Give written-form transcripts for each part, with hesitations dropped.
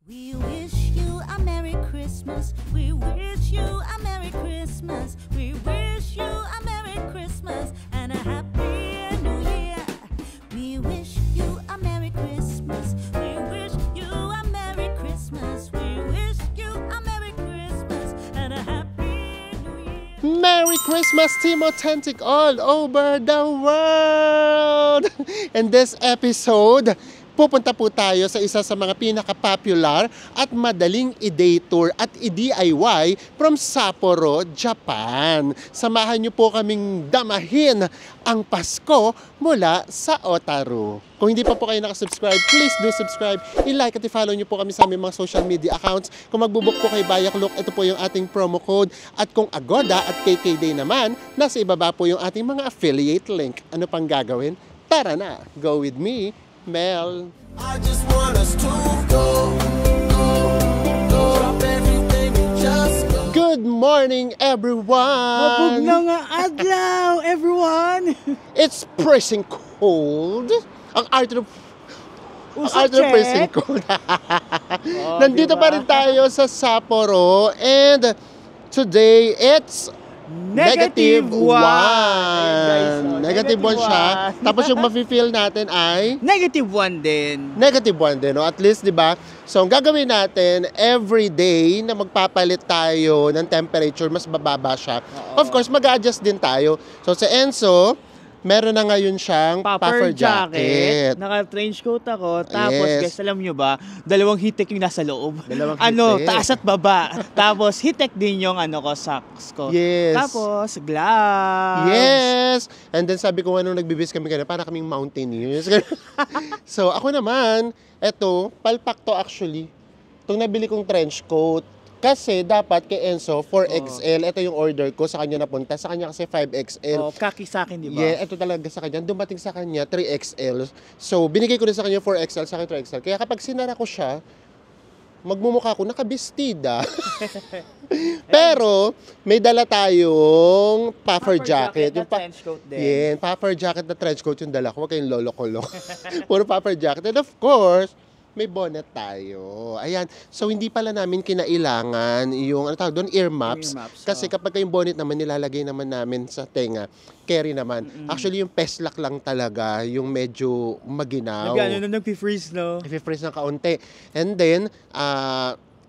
We wish you a Merry Christmas. We wish you a Merry Christmas. We wish you a Merry Christmas and a Happy New Year. We wish you a Merry Christmas. We wish you a Merry Christmas. We wish you a Merry Christmas and a Happy New Year. Merry Christmas, Team Authentic all over the world! In this episode, pupunta po tayo sa isa sa mga pinaka-popular at madaling i-day tour at i-DIY from Sapporo, Japan. Samahan niyo po kaming damahin ang Pasko mula sa Otaru. Kung hindi pa po kayo nakasubscribe, please do subscribe. I-like at i-follow niyo po kami sa aming mga social media accounts. Kung magbubuk po kay Bayaklok, ito po yung ating promo code. At kung Agoda at KKday naman, nasa ibaba po yung ating mga affiliate link. Ano pang gagawin? Tara na! Go with me, Mel. I just want us to go. Drop everything and just go. Good morning, everyone! Mabog na nga adlaw, everyone! It's pressing cold. Ang art of pressing cold. Nandito diba? pa rin tayo sa Sapporo and today it's -1. Negative 1 siya. Tapos yung mafe-feel natin ay -1 din. -1 din, no? At least, di ba? So, ang gagawin natin, every day na magpapalit tayo ng temperature, mas bababa siya. Of course, mag-adjust din tayo. So, sa Enzo, meron na ngayon siyang puffer jacket. Naka-trench coat ako. Tapos, Yes. guys, alam nyo ba, dalawang hitek yung nasa loob. Dalawang hitek. Taas at baba. Tapos, hitek din yung socks ko. Yes. Tapos, gloves. Yes! And then sabi ko, nagbibis kami kanina, para kaming mountaineers. So, ako naman, eto, palpak to actually. Itong nabili kong trench coat. Kasi dapat kay Enzo, 4XL. Ito yung order ko, sa kanya napunta. Sa kanya kasi 5XL. Kaki sa akin, di ba? Yeah, ito talaga sa kanya. Dumating sa kanya, 3XL. So, binigay ko na sa kanya 4XL, sa akin 3XL. Kaya kapag sinara ko siya, magmumukha ko nakabistida. Pero, may dala tayong puffer jacket. Yung trench coat din. Yeah, puffer jacket na trench coat yung dala ko. Huwag kayong lolo-kolo. Puro puffer jacket. And of course, may bonnet tayo. Ayan. So, hindi pala namin kinailangan yung, ear muffs. Kasi kapag yung bonnet naman, nilalagay naman namin sa tenga. Carry naman. Actually, yung peslak lang talaga, yung medyo maginaw. Nag-freeze, no? I-freeze ng kaunti. And then,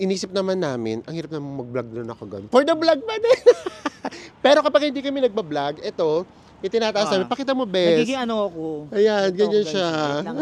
inisip naman namin, ang hirap naman mag-vlog doon ako ganun. For the vlog pa din! Pero kapag hindi kami nagba-vlog, ito, itinataas namin. Pakita mo, bes. Nagiging ako. Ayan, ganyan guys, siya. wait lang,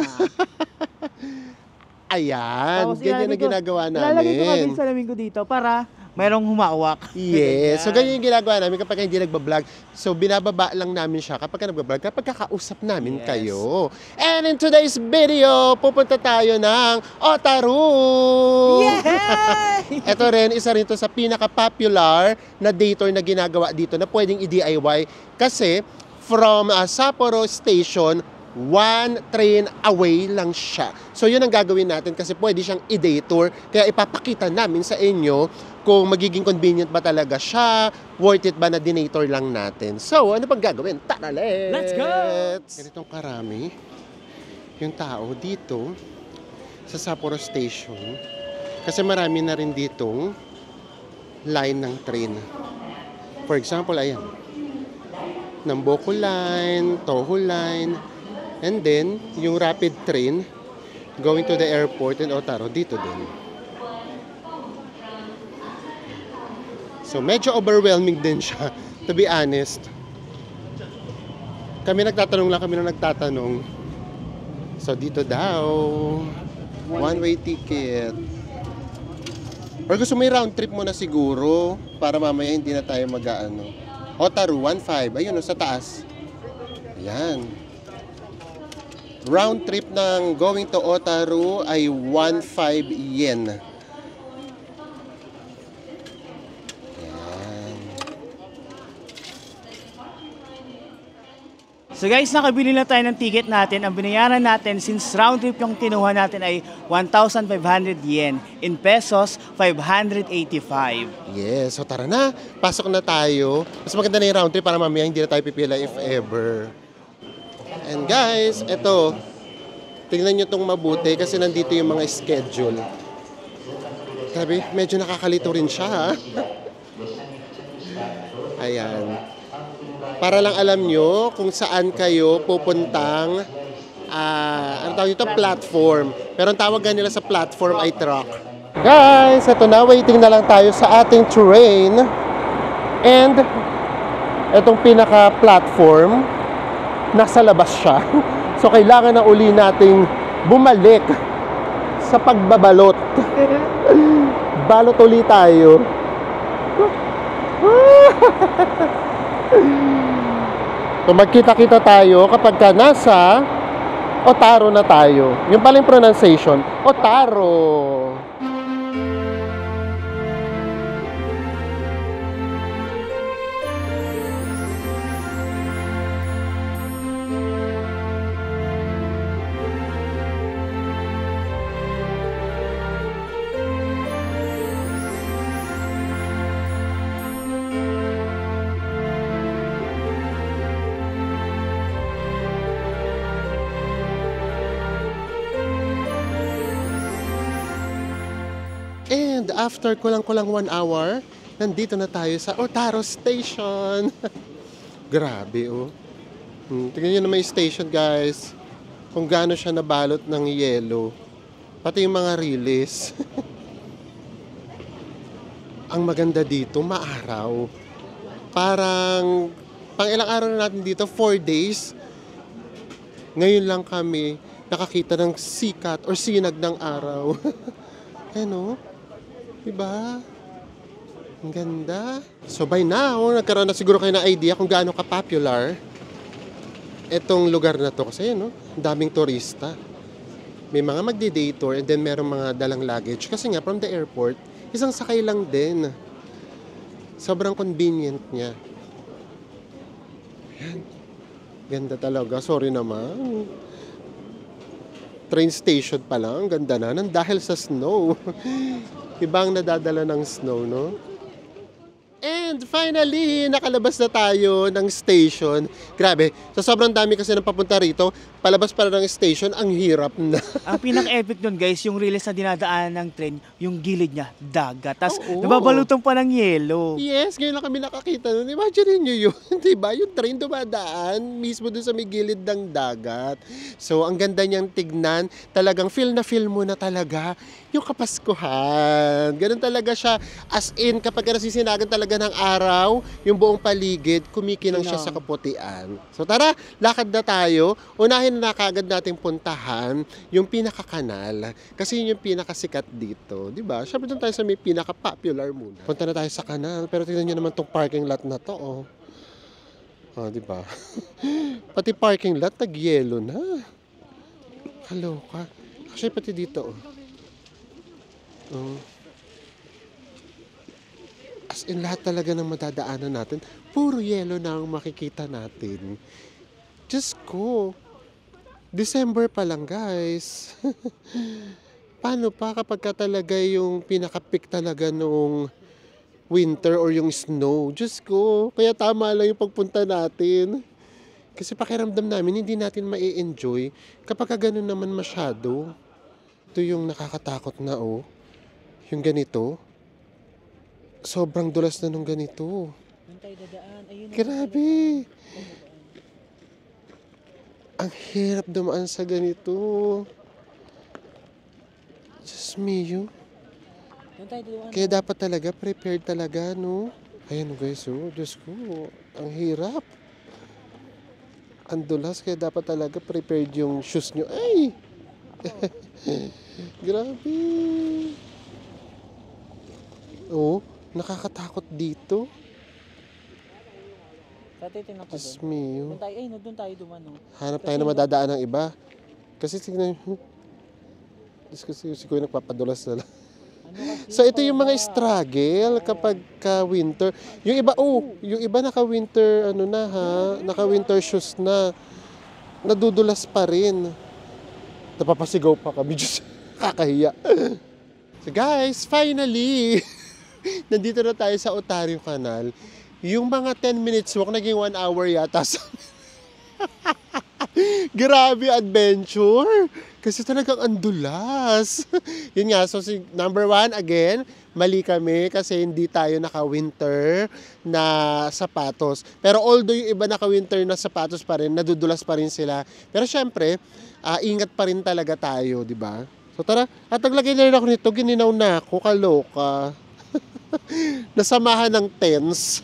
Ayan, Tapos, ganyan na ginagawa namin. Ilalagay ko din sa salamin ko dito para mayroong humawak. Yes, so ganyan yung ginagawa namin kapag hindi nagbablog. So binababa lang namin siya kapag nagbablog, kapag kakausap namin kayo. And in today's video, pupunta tayo ng Otaru! Yay! Ito rin, isa rin to sa pinaka-popular na day tour na ginagawa dito na pwedeng i-DIY. Kasi from Sapporo Station, 1 train away lang siya. So yun ang gagawin natin kasi pwede siyang i-day tour. Kaya ipapakita namin sa inyo kung magiging convenient ba talaga siya, worth it ba na dinay tour lang natin. So ano pang gagawin? Tara, Let's go! Ganitong karami yung tao dito sa Sapporo Station. Kasi marami na rin ditong line ng train. For example, ayan. Namboco Line, Toho Line, and then, yung rapid train going to the airport in Otaru, dito din. So, medyo overwhelming din siya, to be honest. Kami nagtatanong. So, dito daw, one-way ticket. Or gusto mo yung round trip mo na siguro, para mamaya hindi na tayo mag-aano. Otaru, 1.5. Ayun, sa taas. Ayan. Round trip ng going to Otaru ay 1.5 yen. Ayan. So guys, nakabili na tayo ng ticket natin. Ang binayaran natin since round trip yung kinuha natin ay 1,500 yen. In pesos, 585. Yes, so tara na. Pasok na tayo. Mas maganda na yung round trip para mamaya hindi na tayo pipila if ever. And guys, eto. Tingnan nyo itong mabuti kasi nandito yung mga schedule. Sabi, medyo nakakalito rin siya, ha? Ayan. Para lang alam nyo kung saan kayo pupuntang ano tawag dito? Platform. Pero ang tawag nila sa platform ay truck. Guys, ito na. Waiting na lang tayo sa ating train. And itong pinaka-platform, nasa labas siya. So, kailangan na uli nating bumalik sa pagbabalot. Balot uli tayo. So, magkita-kita tayo kapag ka nasa Otaru na tayo. Yung paling pronunciation, Otaru. And after kulang-kulang 1 hour, nandito na tayo sa Otaru Station. Grabe, oh. Tingnan nyo na may station, guys. Kung gaano siya nabalot ng yelo. Pati yung mga release. Ang maganda dito, maaraw. Parang, pang ilang araw na natin dito, 4 days. Ngayon lang kami nakakita ng sikat or sinag ng araw. Ano? Diba? Ang ganda. So by now, nagkaroon na siguro kayo ng idea kung gaano ka-popular itong lugar na to. Kasi no, ang daming turista. May mga magdi-day tour and then merong mga dalang luggage. Kasi nga, from the airport, isang sakay lang din. Sobrang convenient niya. Yan. Ganda talaga. Sorry naman. Train station pa lang. Ganda na. Nang dahil sa snow. Ibang nadadala ng snow, no? And finally, nakalabas na tayo ng station. Grabe, sa sobrang dami kasi nang papunta rito, palabas para ng station, ang hirap na. Ang pinaka-epic nun guys, yung release na dinadaan ng train, yung gilid niya, dagat. Tapos Oo. nababalutang pa ng yelo. Yes, ngayon lang kami nakakita nun. Imagine nyo yun, diba? Yung train dumadaan mismo dun sa may gilid ng dagat. So, ang ganda niyang tignan. Talagang feel na feel mo na talaga yung Kapaskuhan. Ganun talaga siya. As in, kapag nasisinagan talaga ng araw, yung buong paligid, kumikinang siya sa kaputian. So, tara, lakad na tayo. Unahin na kaagad nating puntahan yung pinakakanal. Kasi yun yung pinakasikat dito. Diba? Siyempre doon tayo sa may pinaka-popular muna. Punta na tayo sa kanal. Pero tignan nyo naman tong parking lot na to. Oh. Oh, diba? Pati parking lot, nag-yelo na. Kaloka. Actually, pati dito. Oh. As in, lahat talaga ng madadaanan natin, puro yelo na ang makikita natin. Diyos ko. December pa lang, guys. Paano pa kapag ka talaga yung pinaka-peak talaga nung winter or yung snow? Diyos ko, kaya tama lang yung pagpunta natin. Kasi pakiramdam namin, hindi natin ma-enjoy kapag ka ganun naman masyado. Ito yung nakakatakot na, oh. Yung ganito. Sobrang dulas na nung ganito. Grabe. Ang hirap dumaan sa ganito. Diyos mio. Kaya dapat talaga, prepared talaga, no? Ayan guys, oh. Diyos ko, ang hirap. Ang dulas, kaya dapat talaga prepared yung shoes nyo. Ay! Grabe. Oh, nakakatakot dito. Diyos mio. Doon tayo dumano. Hanap tayo na madadaan ng iba. Kasi tignan nyo. Diyos ko, si Kuya nagpapadulas na lang. So ito yung mga struggle kapag ka winter. Yung iba, yung iba naka-winter, naka-winter shoes na. Nadudulas pa rin. Napapasigaw pa kami. Diyos, kakahiya. So guys, finally, nandito na tayo sa Otaru Canal. Yung mga 10 minutes walk, naging 1 hour yata. Grabe adventure. Kasi talagang andulas. Yun nga, so number 1, again, mali kami kasi hindi tayo naka-winter na sapatos. Pero although yung iba naka-winter na sapatos pa rin, nadudulas pa rin sila. Pero syempre, ingat pa rin talaga tayo, di ba? So tara, at naglagay na rin ako nito, gininaw na ako, kaloka. Nasamahan ng tense.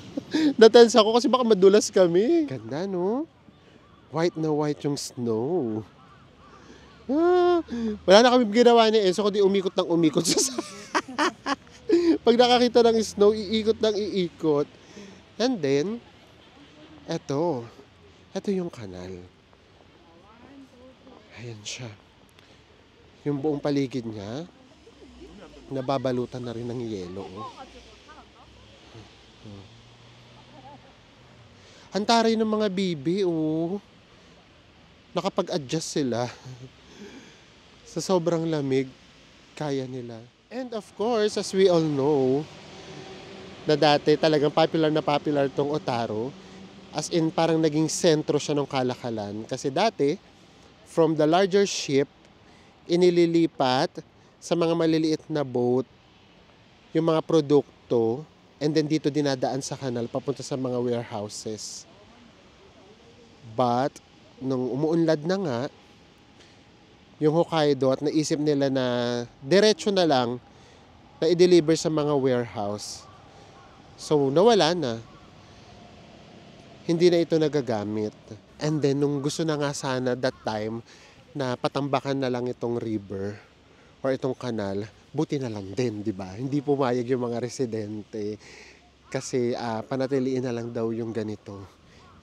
Na-tense ako kasi baka madulas kami. Ganda, no? White na white yung snow. Wala na kami ginawa ni Enzo kundi umikot ng umikot. Pag nakakita ng snow, iikot ng iikot. And then, eto yung kanal. Ayan siya. Yung buong paligid niya, nababalutan na rin ng yelo. Hantaray ng mga bibi, nakapag-adjust sila. Sa sobrang lamig, kaya nila. And of course, as we all know, na dati talagang popular na popular tong Otaru. As in, parang naging sentro siya ng kalakalan. Kasi dati, from the larger ship, inililipat sa mga maliliit na boat, yung mga produkto, and then dito dinadaan sa kanal, papunta sa mga warehouses. But, nung umuunlad na nga, yung Hokkaido at naisip nila na diretso na lang na i-deliver sa mga warehouse. So, nawala na. Hindi na ito nagagamit. And then, nung gusto na nga sana that time na patambakan na lang itong river or itong kanal, buti na lang din, di ba? Hindi pumayag yung mga residente kasi panatiliin na lang daw yung ganito.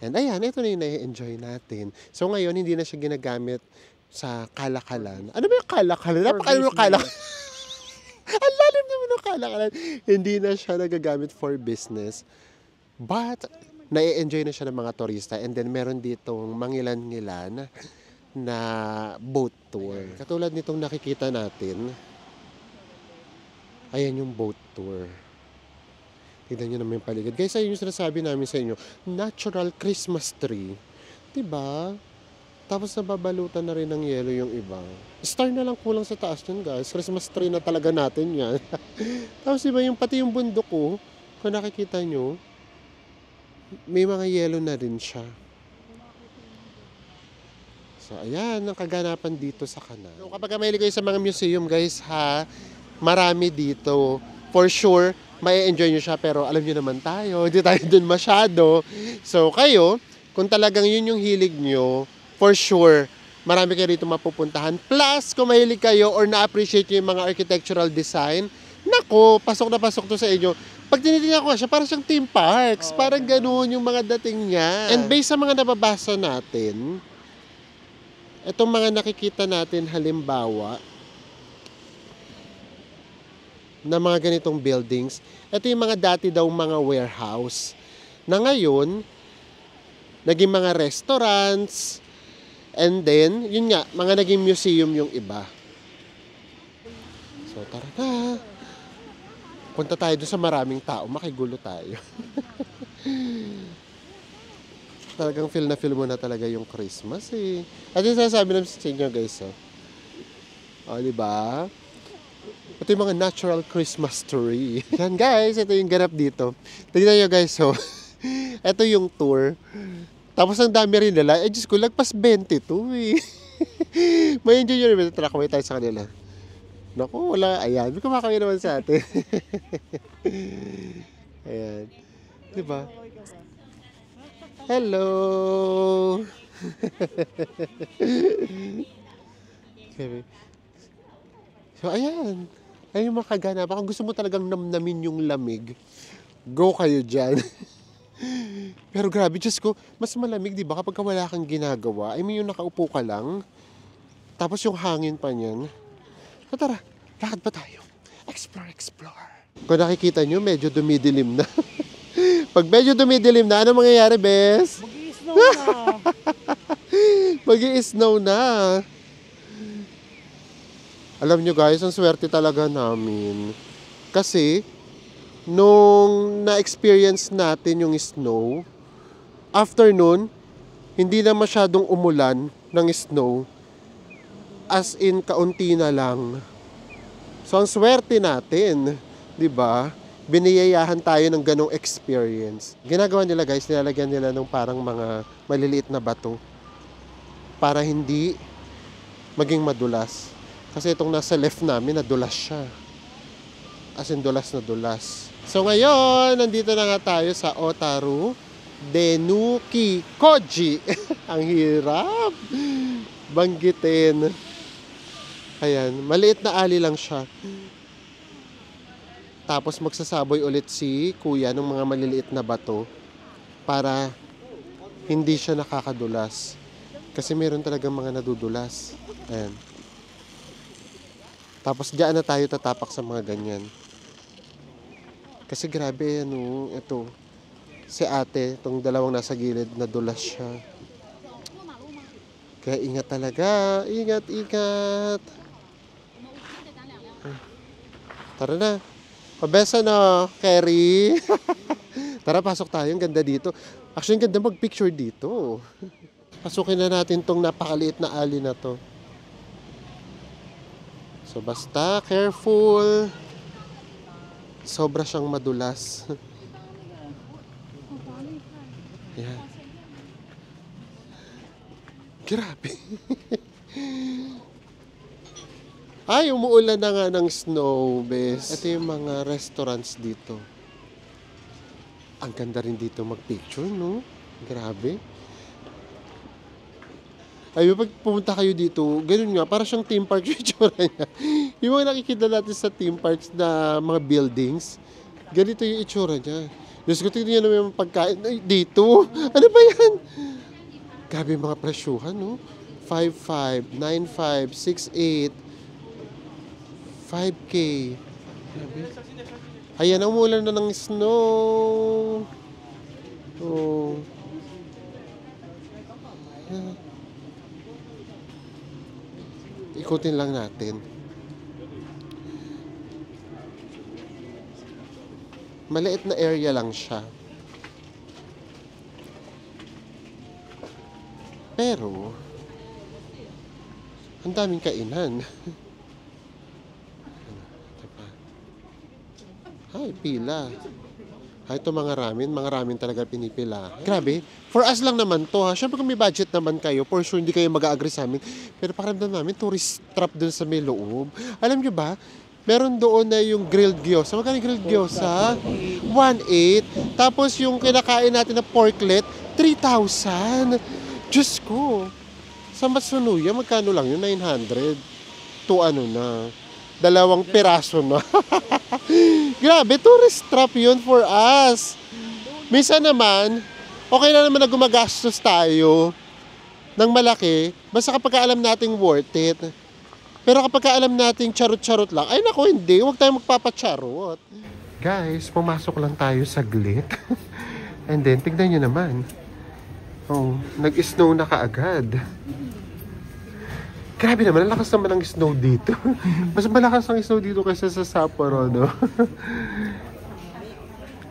And ayan, ito na yung na-enjoy natin. So ngayon, hindi na siya ginagamit sa kalakalan. Ano ba yung kalakalan? Napakalim yung kalakalan. Ang lalim naman ng kalakalan. Hindi na siya nagagamit for business. But, na-enjoy na siya ng mga turista. And then, meron ditong mangilan-ngilan na boat tour. Katulad nitong nakikita natin, ayan yung boat tour. Tignan nyo naman yung paligid. Guys, ayun yung sinasabi namin sa inyo, natural Christmas tree. Diba? Tapos nababalutan na rin ng yelo yung iba. Star na lang kulang sa taas yun, guys. Christmas tree na talaga natin yan. Tapos diba, pati yung bundok ko, kung nakikita nyo, may mga yelo na rin siya. So, ayan, ang kaganapan dito sa kanal. So, kapag mahilig kayo sa mga museum, guys, marami dito. For sure, mai-enjoy nyo siya, pero alam nyo naman tayo, hindi tayo dun masyado. So, kayo, kung talagang yun yung hilig nyo, for sure, marami kayo rito mapupuntahan. Plus, kung mahilig kayo or na-appreciate nyo yung mga architectural design, nako, pasok na pasok to sa inyo. Pag tinitingnan ko siya, parang siyang theme parks. Parang ganoon yung mga dating niya. And based sa mga nababasa natin, itong mga nakikita natin halimbawa, na mga ganitong buildings, ito yung mga dati daw mga warehouse, na ngayon, naging mga restaurants, and then, yun nga, mga naging museum yung iba. So, tara na. Punta tayo doon sa maraming tao, makigulo tayo. Talagang feel na feel mo na talaga yung Christmas eh. At yung sinasabi namin sa inyo guys, diba? Ito yung mga natural Christmas tree. Yan guys, ito yung ganap dito. Tignan nyo guys, ito yung tour. Tapos ang dami rin nila. Diyos ko, lagpas 22 eh. May enjoy nyo rin. Tara, kaway tayo sa kanila. Naku, wala. Ayan, may kumakaway naman sa atin. Ayan. Diba? Hello! Okay. So, ayan. Ayun yung makaganap. Kung gusto mo talagang namnamin yung lamig, go kayo dyan. Pero grabe, Diyos ko, mas malamig, di ba? Kapag wala kang ginagawa, I mean, yung nakaupo ka lang, tapos yung hangin pa niyan. So tara, lakad pa tayo. Explore, explore. Kung nakikita nyo, medyo dumidilim na. Pag medyo dumidilim na, ano mangyayari, Bes? Mag-i-snow na. Mag-i-snow na. Alam nyo guys, ang swerte talaga namin. Kasi, nung na-experience natin yung snow, after nun, hindi na masyadong umulan, ng snow. As in, kaunti na lang. So, ang swerte natin, di ba? Biniyayahan tayo ng ganong experience. Ginagawa nila guys, nilalagyan nila ng parang mga maliliit na bato para hindi maging madulas. Kasi itong nasa left namin, nadulas siya. As in, dulas na dulas. So ngayon, nandito na nga tayo sa Otaru Denuki Koji. Ang hirap banggitin. Ayan, maliit na ali lang siya. Tapos magsasaboy ulit si kuya ng mga maliliit na bato para hindi siya nakakadulas. Kasi meron talagang mga nadudulas. Ayan. Tapos diyan na tayo tatapak sa mga ganyan. Kasi grabe, ano, ito. Si ate, itong dalawang nasa gilid, nadulas siya. Kaya ingat talaga. Ingat, ingat. Tara na. Pabesa na, Kerry. Tara, pasok tayo. Ang ganda dito. Actually, ang ganda mag-picture dito. Pasukin na natin tong napakaliit na alley na to. So, basta, careful. Sobra siyang madulas. Yan. Grabe. Ay, umuulan na nga ng snow, bes. Ito yung mga restaurants dito. Ang ganda rin dito mag-picture, no? Grabe. Ay, pag pumunta kayo dito, ganun nga, para siyang theme park yung itsura niya. Yung mga nakikita natin sa theme parks na mga buildings, ganito yung itsura niya. Diyos ko, tingnan niyo naman yung pagkain. Ay, dito! Ano ba yan? Grabe yung mga presyuhan, no? 5,500, 9,500, 6,800, 5K. Ayan, umulan na ng snow. Oh. Ikutin lang natin. Maliit na area lang siya. Pero, ang daming kainan. Ay, pila. Ay, ito mga ramen talaga pinipila. Grabe, for us lang naman to ha. Siyempre kung may budget naman kayo, for sure hindi kayo mag-agree sa amin. Pero pakiramdam namin, tourist trap dun sa may loob. Alam nyo ba, meron doon na yung grilled gyoza. Magkano yung grilled gyoza? 1,800. Tapos yung kinakain natin na porklet, 3,000. Diyos ko. Sa Matsunuya, magkano lang yun? 900. To ano na. 2 piraso na. Grabe, tourist trap yun for us. Minsan naman, okay na naman na gumagastos tayo ng malaki, basta kapag alam nating worth it. Pero kapag alam nating charot-charot lang, ay naku, hindi, huwag tayong magpapacharot. Guys, pumasok lang tayo saglit. And then, tignan nyo naman. Oh, nag-snow na kaagad. Grabe naman, ang lakas naman ng snow dito. Mas malakas ang snow dito kaysa sa Sapporo, no?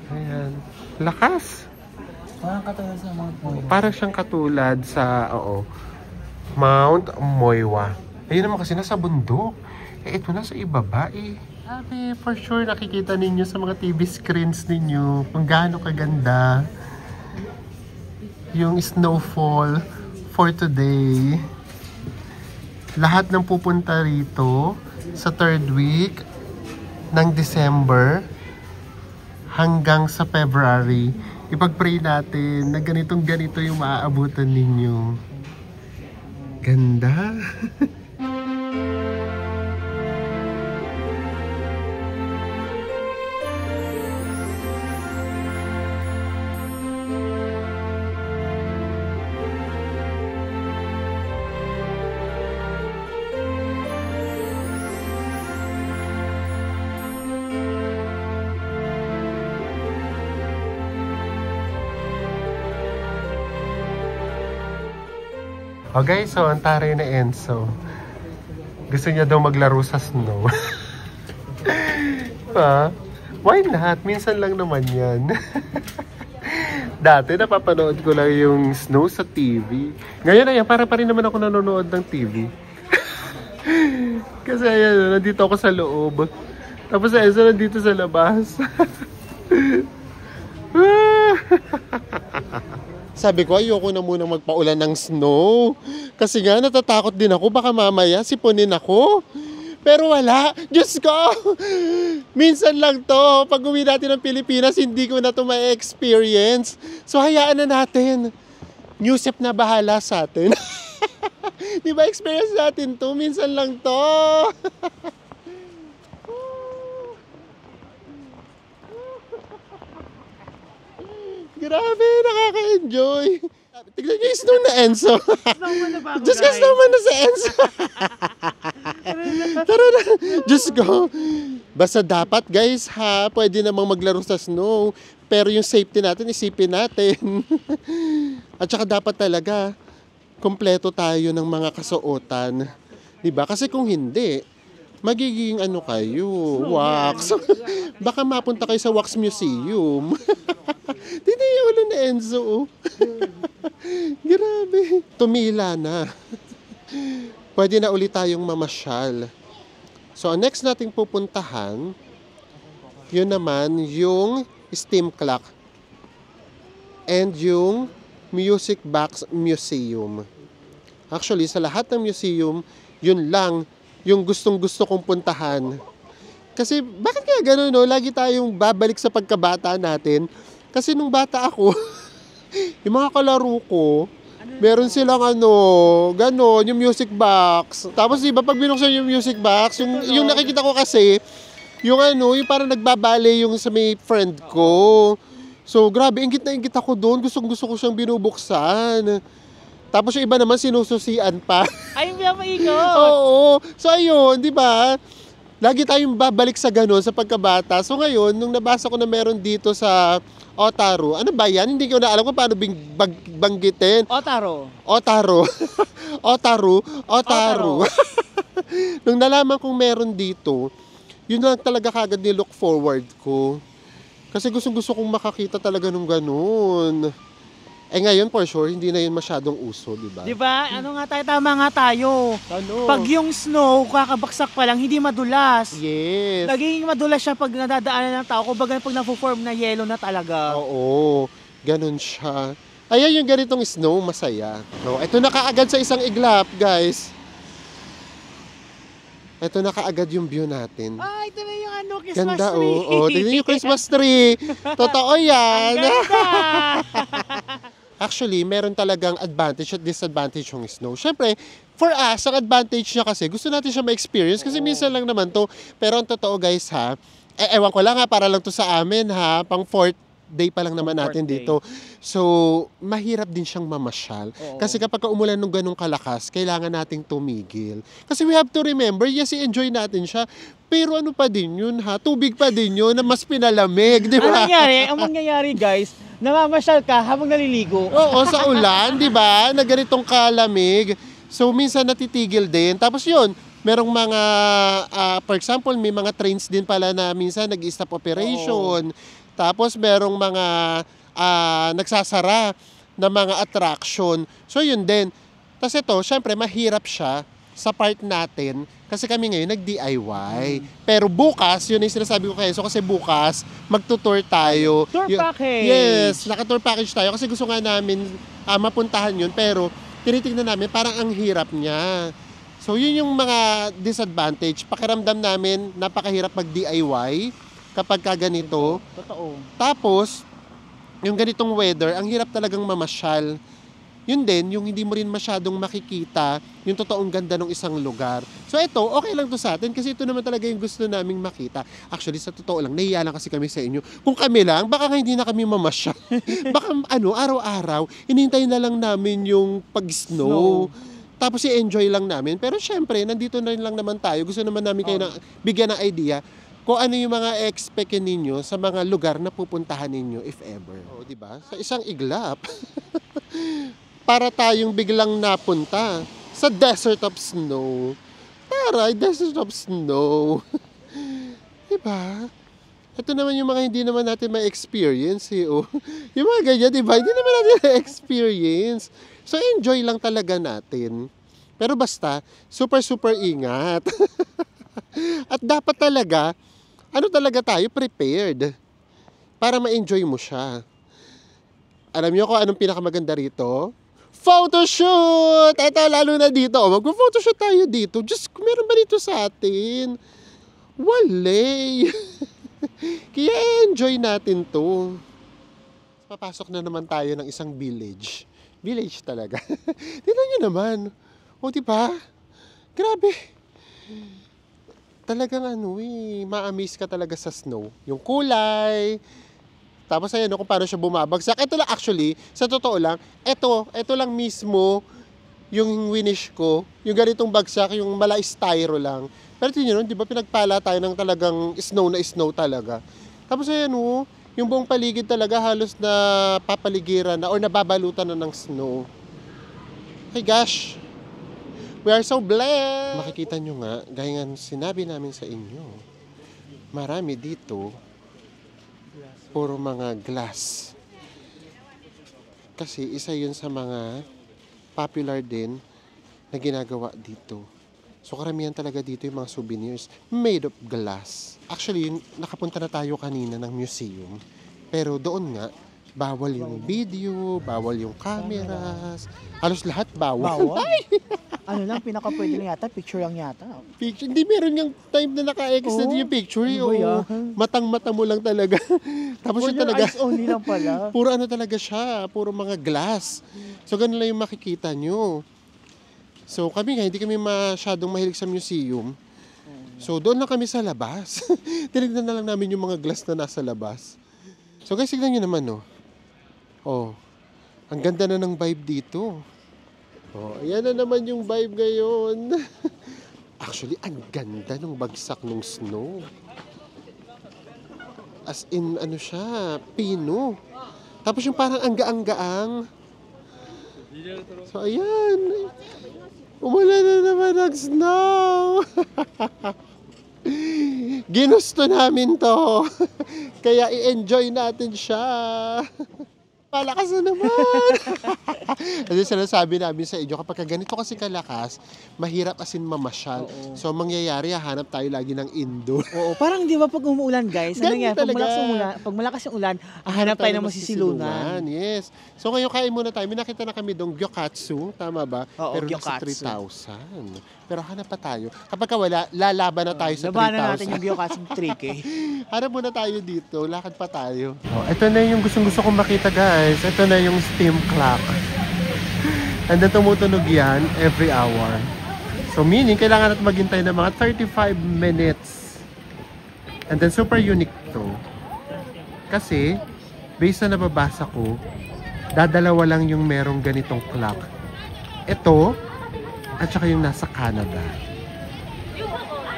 Ayan. Lakas. Parang katulad sa Mount Moiwa. Parang siyang katulad sa, Mount Moiwa. Ayun naman kasi nasa bundok. Eh, ito nasa ibaba eh. Grabe, for sure nakikita ninyo sa mga TV screens ninyo kung gaano kaganda yung snowfall for today. Lahat ng pupunta rito sa 3rd week ng December hanggang sa February, ipag-pray natin na ganitong-ganito yung maaabutan ninyo. Ganda! Oh guys, so ang taray na Enzo. Gusto niya daw maglaro sa snow. Why not? Minsan lang naman yan. Dati napapanood ko lang yung snow sa TV. Ngayon ayan, para pa rin naman ako nanonood ng TV. Kasi ayan, nandito ako sa loob. Tapos ayan, nandito sa labas. Sabi ko, ayoko na muna magpaulan ng snow. Kasi nga, natatakot din ako. Baka mamaya, sipunin ako. Pero wala. Diyos ko! Minsan lang to. Pag uwi natin ng Pilipinas, hindi ko na to ma-experience. So, hayaan na natin. Newsep na bahala sa atin. Di ba, experience natin to? Minsan lang to. Grabe, nakaka-enjoy. Tignan niyo yung snow na Enzo. Snowman na ba ako, Diyos ko, guys? snowman na sa Enzo. Tara na. Diyos ko. Basta dapat, guys, ha, pwede namang maglaro sa snow. Pero yung safety natin, isipin natin. At saka dapat talaga, kompleto tayo ng mga kasuotan. Diba? Kasi kung hindi, magiging ano kayo, wax. Baka mapunta kayo sa wax museum. Tignan yung ulo na Enzo. Oh. Grabe. Tumila na. Pwede na ulit tayong mamasyal. So, ang next nating pupuntahan, yun naman yung steam clock and yung music box museum. Actually, sa lahat ng museum, yun lang yung gustong-gusto kong puntahan. Kasi, bakit kaya gano'n, no? Lagi tayong babalik sa pagkabata natin. Kasi nung bata ako, yung mga kalaro ko, meron silang gano'n, yung music box. Tapos diba, pag binuksan yung music box, yung nakikita ko kasi, yung yung parang nagbabale yung sa may friend ko. So, grabe, ingit na ingit ako doon. Gusto ko siyang binubuksan. Tapos yung iba naman sinususian pa. Ay, may maigo. Oo. So, ayun, di ba? Lagi tayong babalik sa gano'n sa pagkabata. So, ngayon, nung nabasa ko na meron dito sa Otaru. Ano ba yan? Hindi ko na alam kung paano banggitin. Otaru. Otaru. Nung nalaman kong meron dito, yun lang talaga kagad ni-look forward ko. Kasi gusto kong makakita talaga nung ganun. Eh ngayon, for sure, hindi na yun masyadong uso, di ba? Di ba? Ano nga tayo? Tama nga tayo. Ano? Pag yung snow, kakabaksak pa lang, hindi madulas. Yes. Naging madulas siya pag nadadaanan ng tao. Kumbaga pag na-form na yellow na talaga. Oo, ganun siya. Ayan yung ganitong snow, masaya. No, ito na kaagad sa isang iglap, guys. Ito na kaagad yung view natin. Ay, ito na yung Christmas Ganda, tree. oh. Tingnan yung Christmas tree. Totoo yan. Ang ganda. Actually, meron talagang advantage at disadvantage yung snow. Siyempre, for us, ang advantage niya kasi, gusto natin siya ma-experience kasi minsan lang naman to. Pero ang totoo, guys, ha, ewan ko lang ha, para lang to sa amin ha, pang 4th day pa lang naman natin dito. So, mahirap din siyang mamasyal. Kasi kapag umulan ng ganong kalakas, kailangan nating tumigil. Kasi we have to remember, yes, i-enjoy natin siya, pero ano pa din yun ha, tubig pa din yun na mas pinalamig, di ba? Ang mangyayari guys, namamasyal ka habang naliligo. Oo, sa ulan, di ba? Na ganitong kalamig. So, minsan natitigil din. Tapos yun, merong mga, for example, may mga trains din pala na minsan nag-stop operation. Tapos merong mga nagsasara na mga attraction. So, yun din. Tapos ito, syempre, mahirap siya sa part natin kasi kami ngayon nag-DIY. Pero bukas, yun yung sinasabi ko kayo. So, kasi bukas, magtutour tayo. Tour package. Yes, naka-tour package tayo kasi gusto nga namin mapuntahan yun. Pero, tinitignan namin, parang ang hirap niya. So, yun yung mga disadvantage. Pakiramdam namin, napakahirap mag-DIY kapag kaganito. Totoo. Tapos, yung ganitong weather, ang hirap talagang mamasyal. Yun din, yung hindi mo rin masyadong makikita yung totoong ganda ng isang lugar. So ito, okay lang to sa atin kasi ito naman talaga yung gusto naming makita. Actually, sa totoo lang, nahiya lang kasi kami sa inyo. Kung kami lang, baka hindi na kami mamasyal. Baka araw-araw, inintay na lang namin yung pag-snow. Tapos i-enjoy lang namin. Pero syempre, nandito na rin lang naman tayo. Gusto naman namin kayo na bigyan ng idea kung ano yung mga expect ninyo sa mga lugar na pupuntahan ninyo if ever. O, di ba? Sa isang iglap. Para tayong biglang napunta sa Desert of Snow. Desert of Snow. Diba? Ito naman yung mga hindi naman natin ma-experience eh. Oh. Yung mga ganyan, di ba? Hindi naman natin ma-experience. So, enjoy lang talaga natin. Pero basta, super ingat. At dapat talaga, ano talaga tayo, prepared. Para ma-enjoy mo siya. Alam niyo kung anong pinakamaganda rito? Photoshoot! Ito, lalo na dito. Oh, mag-photoshoot tayo dito. Diyos, meron ba dito sa atin? Walay! Kaya enjoy natin to. Papasok na naman tayo ng isang village. Village talaga. Tignan nyo naman. O, diba? Grabe. Talagang ma-amaze ka talaga sa snow. Yung kulay. Tapos ayan, kung paano siya bumabagsak. Ito lang actually, sa totoo lang, ito lang mismo yung winish ko. Yung ganitong bagsak, yung mala-styro lang. Pero tingnan nyo, di ba pinagpala tayo ng talagang snow na snow talaga. Tapos ayan yung buong paligid talaga halos na papaligiran na or nababalutan na ng snow. Hey gosh, we are so blessed! Makikita nyo nga, gaya nga sinabi namin sa inyo, marami dito, puro mga glass. Kasi isa yun sa mga popular din na ginagawa dito. So karamihan talaga dito yung mga souvenirs made of glass. Actually, nakapunta na tayo kanina ng museum. Pero doon nga, bawal yung video, bawal yung cameras. Halos lahat bawal. Ano lang, pinaka-pwede lang yata, picture lang yata. Picture, hindi meron yung time na naka-extend yung picture. Matang-mata mo lang talaga. Tapos For yun your talaga. eyes only lang pala. Puro talaga siya. Puro mga glass. So ganun lang yung makikita nyo. So kami nga, hindi kami masyadong mahilig sa museum. So doon lang kami sa labas. Tinignan na lang namin yung mga glass na nasa labas. So guys, tignan nyo naman Oh, ang ganda na ng vibe dito. Oh, ayan na naman yung vibe ngayon. Actually, ang ganda ng bagsak ng snow. As in, siya, pino. Tapos yung parang angga-anggaang. So, ayan. Umulan na naman ng snow. Ginusto namin to. Kaya i-enjoy natin siya. Palakas na naman! Kasi sinasabi namin sa inyo, kapag ganito kasi kalakas, mahirap asin mamasyal. Oo. So, mangyayari, hanap tayo lagi ng indoor. Oo, parang di ba pag umuulan guys, ano Ganun yan, talaga. pag malakas yung ulan, hanap tayo ng masisilunan. Yes. So, ngayon kain muna tayo. May nakita na kami dong gyokatsu. Tama ba? Oo, pero gyokatsu. nasa 3,000. Pero hanap pa tayo. Kapag wala, lalaban na tayo sa 3,000. Labanan natin yung gyokatsu 3K. Hanap muna tayo dito. Lakad pa tayo. Oh, ito na yung gustong-gusto kong makita, guys. Ito na yung steam clock. And then tumutunog yan every hour. So meaning, kailangan natin maghintay ng mga 35 minutes. And then super unique to. Kasi, based na nababasa ko, dadalawa lang yung merong ganitong clock. Ito, at saka yung nasa Canada.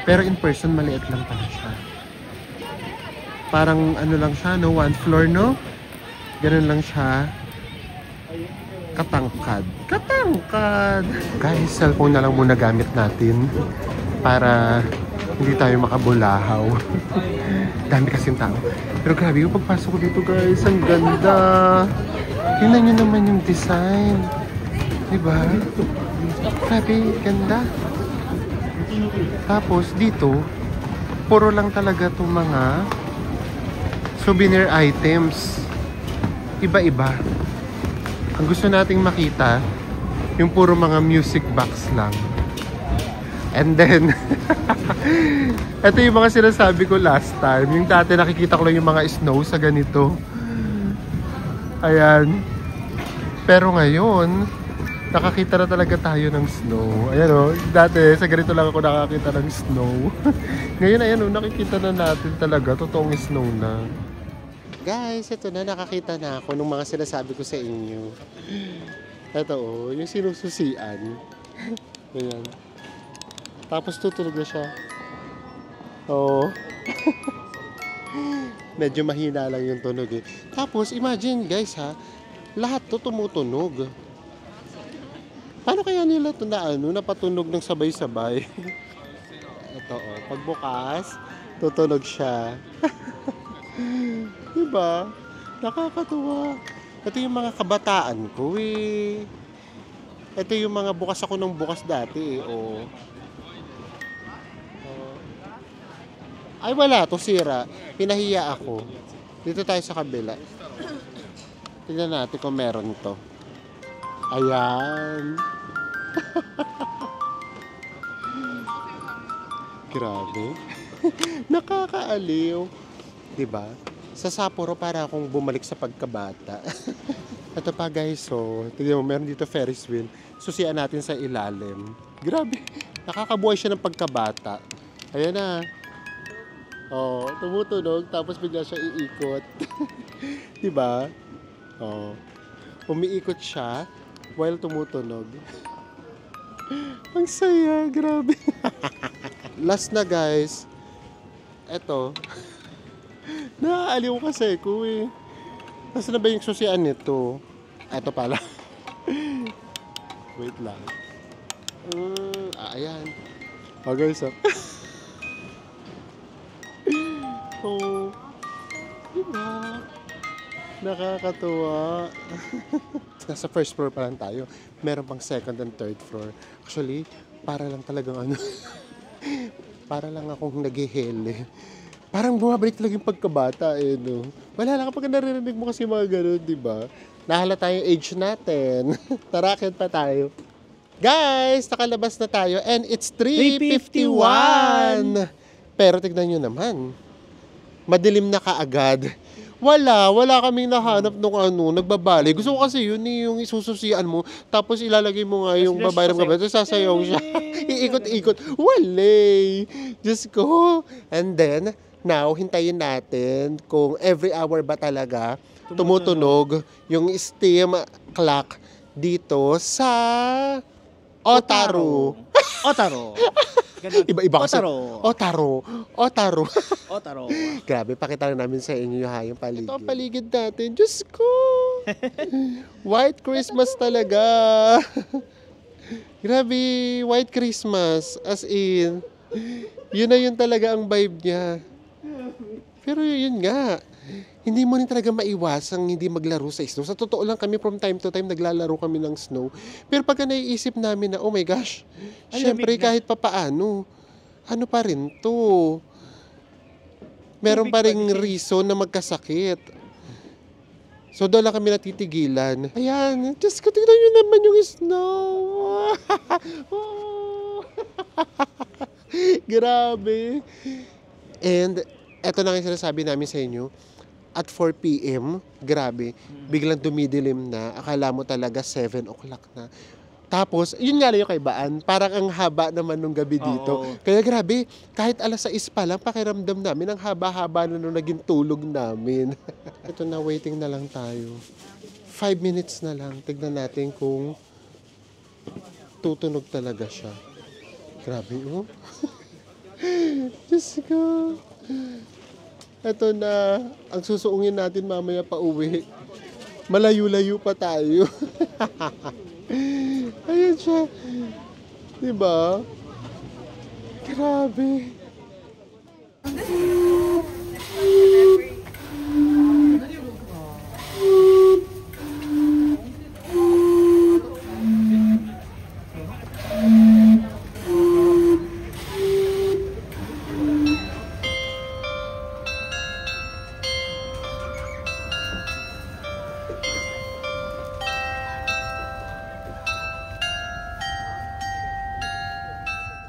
Pero in person, maliit lang pala siya. Parang lang siya, one floor, no? Ganun lang siya. Katangkad. Guys, cellphone na lang muna gamit natin para hindi tayo makabulahaw. Dami kasing tao. Pero grabe, yung pagpasok ko dito, guys, ang ganda. Tingnan nyo naman yung design. Diba? Grabe, ganda. Tapos dito, puro lang talaga itong mga souvenir items. Iba-iba. Ang gusto nating makita, yung puro mga music box lang. And then, ito yung mga sinasabi ko last time. Yung dati nakikita ko lang yung mga snow sa ganito. Ayan. Pero ngayon, nakakita na talaga tayo ng snow. Ayan o, dati sa ganito lang ako nakakita ng snow. Ngayon ayan o, nakikita na natin talaga, totoong snow na. Guys, ito na, nakakita na ako ng mga sinasabi ko sa inyo. Ito o, yung sinususian. Ayan. Tapos tutunog na siya. Oo. Medyo mahina lang yung tunog eh. Tapos, imagine guys ha, lahat to tumutunog. Paano kaya nila ito napatunog ng sabay-sabay? Ito o, pagbukas, tutunog siya. Diba? Nakakatuwa. Ito yung mga kabataan ko eh. Ito yung mga bukas ako nung bukas dati eh. Oh. Ay wala, to sira. Pinahiya ako. Dito tayo sa kabila. Tignan natin kung meron to. Ayan. Grabe. Nakakaaliw. Diba? Sa Sapporo para akong bumalik sa pagkabata. Ito pa guys, so tignan mo, meron dito Ferris wheel. Susian natin sa ilalim. Grabe. Nakakabuhay siya ng pagkabata. Ayan na. Oh, tumutunog tapos bigla siya iikot. 'Di ba? Oh. Umiikot siya while tumutunog. Ang saya, grabe. Last na guys. Eto. Naaaliw kasi ko eh. Nasaan na ba yung susian nito? Eto pala. Wait lang. Ayan. Oh guys, oh. Oh, diba? Nakakatuwa. Nasa first floor pa lang tayo. Meron pang second and third floor. Actually, para lang talagang ano, para lang akong naghihele. Parang bumabalik talaga yung pagkabata eh, no? Wala lang kapag naririnig mo kasi mga ganun, diba? Nahalata yung age natin. Tarakit pa tayo. Guys, nakalabas na tayo and it's 3:51. Pero tignan nyo naman. Madilim na kaagad. Wala kaming nahanap nung nagbabali. Gusto ko kasi yun yung isususian mo, tapos ilalagay mo nga yung babae ng gabi, tapos sasayaw siya. Iikot-ikot. Wala. Diyos ko. And then, now, hintayin natin kung every hour ba talaga tumutunog yung steam clock dito sa Otaru. Otaro. Iba-iba kasi. Otaro. Otaro. Otaro. Grabe, pakita lang namin sa inyo yung paligid. Ito ang paligid natin. Diyos ko! White Christmas talaga. Grabe, White Christmas. As in, yun na yun talaga ang vibe niya. Pero yun nga, hindi mo rin talaga maiwasang hindi maglaro sa snow. Sa totoo lang kami from time to time naglalaro kami ng snow. Pero pagka naiisip namin na, oh my gosh, syempre kahit papaano, ano pa rin to? Meron pa rin reason na magkasakit. So doon lang kami natitigilan. Ayan, just tingnan nyo naman yung snow. Grabe. And eto na yung sinasabi namin sa inyo. At 4 p.m., grabe, biglang dumidilim na. Akala mo talaga 7 o'clock na. Tapos, yun nga lang yung kaibaan. Parang ang haba naman nung gabi dito. Oo. Kaya grabe, kahit alas 6 pa lang, pakiramdam namin, ang haba-haba na nung naging tulog namin. Ito na, waiting na lang tayo. 5 minutes na lang. Tignan natin kung tutunog talaga siya. Grabe, oh. Diyos ko. Ito na, ang susuungin natin mamaya pa uwi. Malayo-layo pa tayo. Ayan siya. Diba? Grabe.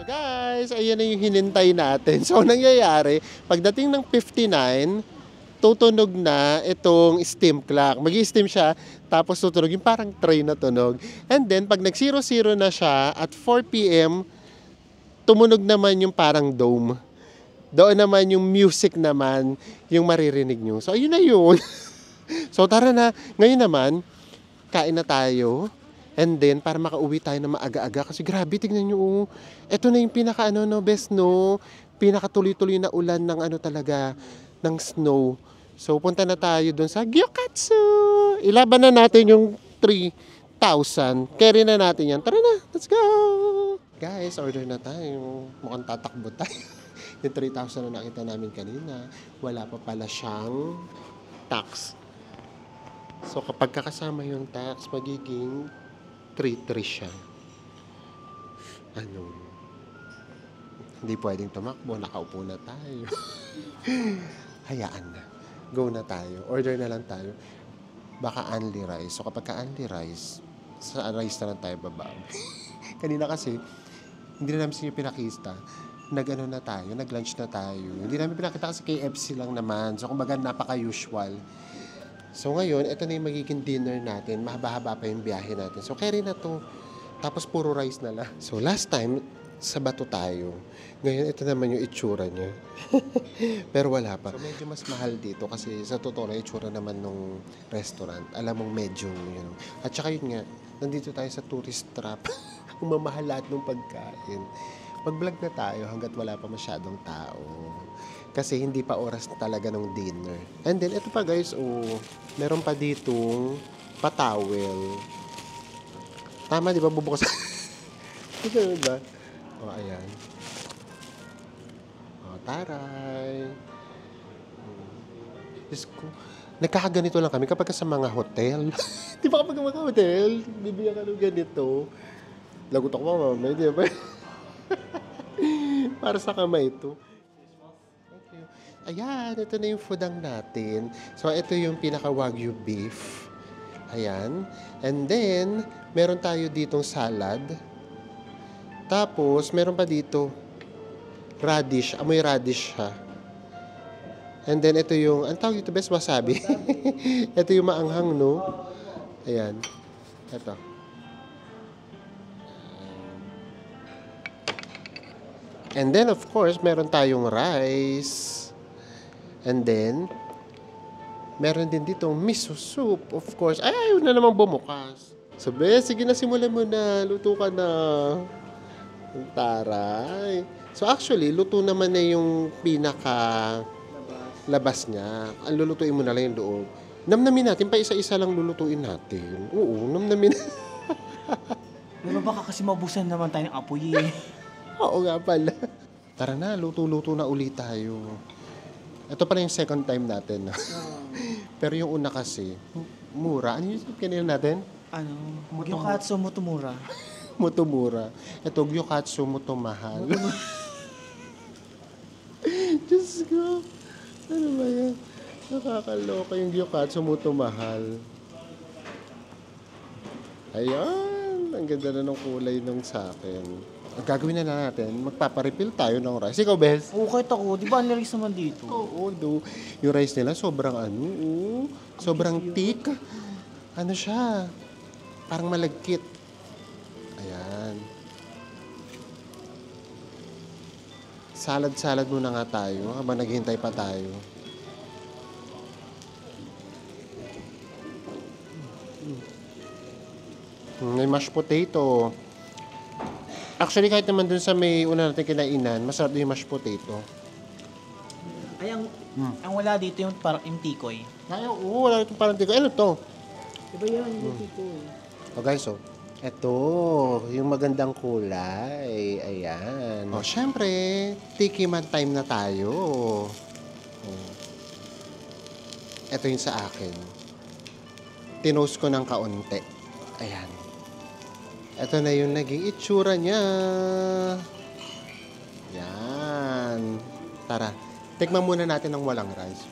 So guys, ayan na yung hinintay natin. So nangyayari, pagdating ng 59, tutunog na itong steam clock. Mag-i-steam siya, tapos tutunog yung parang train na tunog. And then, pag nag-0-0 na siya, at 4 p.m., tumunog naman yung parang dome. Doon naman yung music naman, yung maririnig nyo. So ayun na yun. So tara na, ngayon naman, kain na tayo. And then, para makauwi tayo na maaga-aga. Kasi grabe, tignan nyo. Ito na yung pinaka, best, no? Pinaka-tuloy-tuloy na ulan ng talaga, ng snow. So, punta na tayo dun sa Gyokatsu. Ilaban na natin yung 3,000. Carry na natin yan. Tara na, let's go! Guys, order na tayo. Mukhang tatakbo tayo. Yung 3,000 na nakita namin kanina, wala pa pala siyang tax. So kapag kakasama yung tax, magiging 3,300 siya. Ano? Hindi pwedeng tumakbo, nakaupo na tayo. Hayaan na. Go na tayo. Order na lang tayo. Baka only rice. So kapag ka-only rice, sa rice na lang tayo bababa. Kanina kasi, hindi na namin siya pinakita. Nag-ano na tayo, nag-lunch na tayo. Hindi namin pinakita kasi KFC lang naman. So kumbaga napaka-usual. So ngayon, ito na yung magiging dinner natin. Mahaba-haba pa yung biyahe natin. So carry na to. Tapos puro rice na lang. So last time, sa bato tayo. Ngayon, ito naman yung itsura niya. Pero wala pa. So medyo mas mahal dito kasi sa totoo na itsura naman nung restaurant. Alam mong medyo yun. At saka yun nga, nandito tayo sa tourist trap. Umamahal lahat ng pagkain. Mag-vlog na tayo hanggat wala pa masyadong tao. Kasi hindi pa oras talaga ng dinner. And then, ito pa guys, meron pa ditong patawel. Tama, di ba? Bubukas. Ito ba? Ayan. Taray. Diyos ko. Nagkakaganito lang kami kapag sa mga hotel. Di ba kapag mga hotel, bibigyan ka ng ganito. Lagot ako mamay, di ba? Para sa kamay ito. Okay. Ayan, ito na yung foodang natin. So, ito yung pinaka-wagyu beef. Ayan. And then, meron tayo ditong salad. Tapos, meron pa dito, radish. Amoy radish siya. And then, ito yung, ang tawag dito, best wasabi. Ito yung maanghang, no? Ayan. Ito. And then, of course, meron tayong rice. And then, meron din dito miso soup, of course. Ay, ayaw na naman bumukas. So, sige na, simulan mo na. Luto ka na. Taray. So actually, luto naman na yung pinaka-labas niya. Ang lulutuin mo na lang yung loob. Namnamin natin, pa isa-isa lang lulutuin natin. Oo, namnamin. Diba baka kasi mabusan naman tayo ng apoy eh. Oo nga pala. Tara na, luto-luto na ulit tayo. Ito pala yung second time natin. Pero yung una kasi, mura. Ano yung kanina natin? Gyokatsu Motomura. Motomura. Ito, gyokatsu motomahal. Diyos ko. Ano ba yan? Nakakaloka yung gyokatsu motomahal. Ayan. Ang ganda na ng kulay nung sa akin. Ang gagawin na natin, magpaparefill tayo ng rice. Ikaw, Bes? Oo, kahit ako. Di ba ang lyrics naman dito? Oo, do. Yung rice nila, sobrang sobrang thick. Ano siya? Parang malagkit. Ayan. Salad-salad muna nga tayo habang naghihintay pa tayo. May mashed potato. Actually, kahit naman dun sa may una natin kinainan, masarap din yung mashed potato. Ay, ang wala dito yung parang yung tikoy. Ay, oo, wala itong parang tikoy. Ano to? Diba yan, yung tikoy? Oh guys, eto, yung magandang kulay. Ayan. Oh, syempre, tikiman time na tayo. Oh. Ito yung sa akin. Tinost ko ng kaunti. Ayan. Ito na yung naging itsura niya. Yan. Tara, tikman muna natin ng walang rice.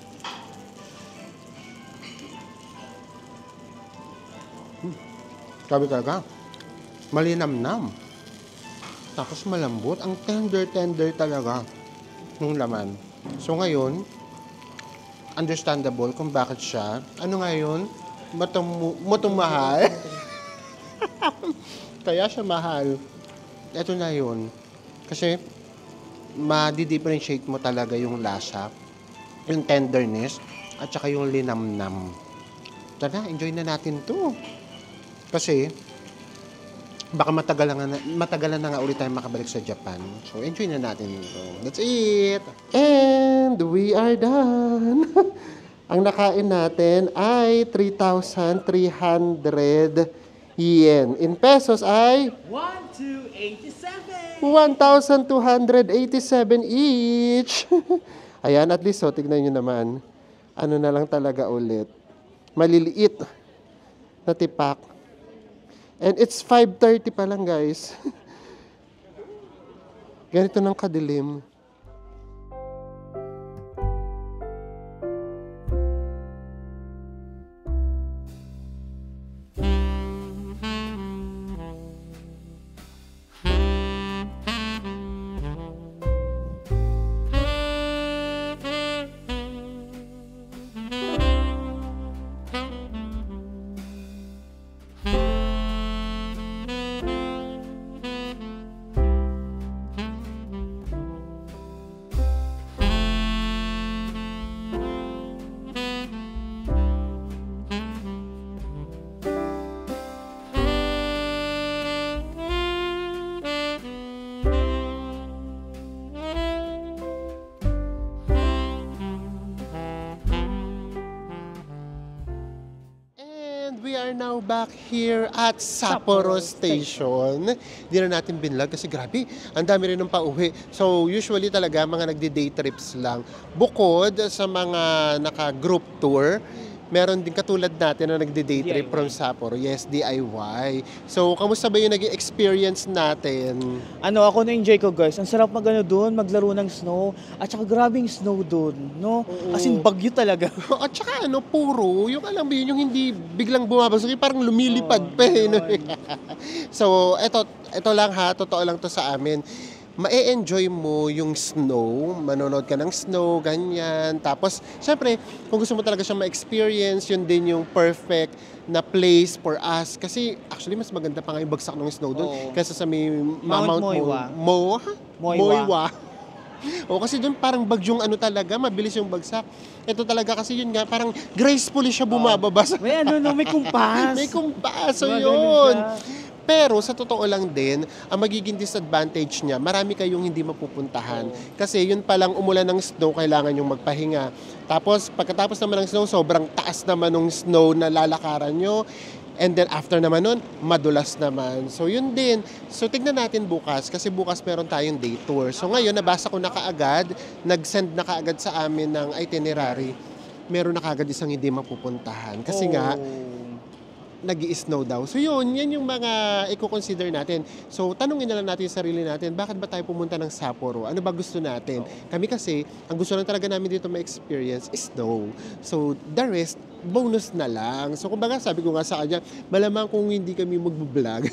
Sabi talaga, malinamnam. Tapos malambot. Ang tender-tender talaga ng laman. So ngayon, understandable kung bakit siya. Ano ngayon? Matumahal. Kaya siya mahal. Ito na yun. Kasi, ma-differentiate mo talaga yung lasa, yung tenderness, at saka yung linamnam. Tara, enjoy na natin to. Kasi, baka matagalan na nga ulit tayo makabalik sa Japan. So, enjoy na natin ito. That's it! And we are done! Ang nakain natin ay 3,300 yen. In pesos ay 1,287! 1,287 each. Ayan, at least, so, tignan nyo naman. Ano na lang talaga ulit. Maliliit na tipak. And it's 5:30 pa lang, guys. Ganito ng kadilim. We are now back here at Sapporo Station. Di na natin binlog kasi grabe, ang dami rin ng pauwi. So usually talaga mga nagdi-day trips lang. Bukod sa mga naka-group tour, meron din katulad natin na nagdi-day trip from Sapporo. Yes, DIY. So kamusta ba yung naging experience natin? Ako na-enjoy ko, guys. Ang sarap doon, maglaro ng snow. At saka grabing snow doon, no? As in, bagyo talaga. At saka puro, yung alam mo yun, yung hindi biglang bumabagsak, parang lumilipad pa eh. No? So, ito lang ha, totoo lang to sa amin. Ma-enjoy mo yung snow, manonood ka ng snow, ganyan. Tapos, syempre, kung gusto mo talaga siyang ma-experience, yun din yung perfect na place for us. Kasi, actually, mas maganda pa nga yung bagsak ng snow doon kaysa sa may Mount Moiwa. O kasi doon parang bagyong talaga, mabilis yung bagsak. Ito talaga kasi yun nga, parang gracefully siya bumababa. May kumpas. May kumpas, so yun. Pero sa totoo lang din, ang magiging disadvantage niya, marami kayong hindi mapupuntahan. Kasi yun palang umulan ng snow, kailangan yung magpahinga. Tapos pagkatapos naman ng snow, sobrang taas naman ng snow na lalakaran nyo. And then after naman nun, madulas naman. So yun din. So tignan natin bukas, kasi bukas meron tayong day tour. So ngayon, nabasa ko na kaagad, nag-send na kaagad sa amin ng itinerary. Meron na kaagad isang hindi mapupuntahan. Kasi nga, nag-i-snow daw. So yun, yan yung mga i-consider natin. So tanungin na lang natin yung sarili natin, bakit ba tayo pumunta ng Sapporo? Ano ba gusto natin? Kami kasi, ang gusto lang talaga namin dito ma-experience is snow. So the rest, bonus na lang. So kumbaga sabi ko nga sa kanya, malamang kung hindi kami mag-vlog,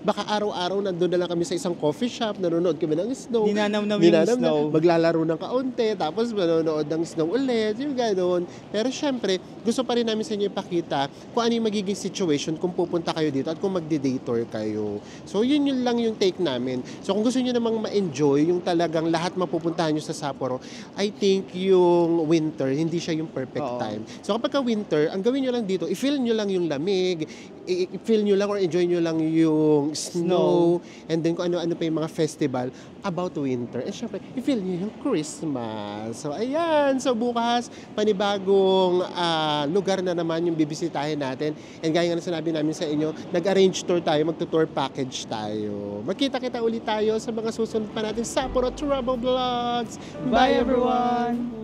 baka araw-araw nandun na lang kami sa isang coffee shop, nanonood kami ng snow. Ninanam yung snow. Maglalaro ng kaunti, tapos manonood ng snow ulit, yung gano'n. Pero syempre, gusto pa rin namin sa inyo ipakita kung ano yung magiging situation kung pupunta kayo dito at kung magdi-day tour kayo. So yun lang yung take namin. So kung gusto nyo namang ma-enjoy yung talagang lahat mapupuntahan nyo sa Sapporo, I think yung winter, hindi siya yung perfect time. So kapag winter, ang gawin nyo lang dito, i-feel nyo lang yung lamig, i-feel nyo lang or enjoy nyo lang yung snow, and then kung ano-ano pa yung mga festival about winter. And syempre, i-feel nyo yung Christmas. So ayan, so bukas, panibagong lugar na naman yung bibisitahin natin. And gaya nga na sinabi namin sa inyo, nag-arrange tour tayo, magtutour package tayo. Magkita-kita ulit tayo sa mga susunod pa natin Sapporo Travel Vlogs. Bye everyone!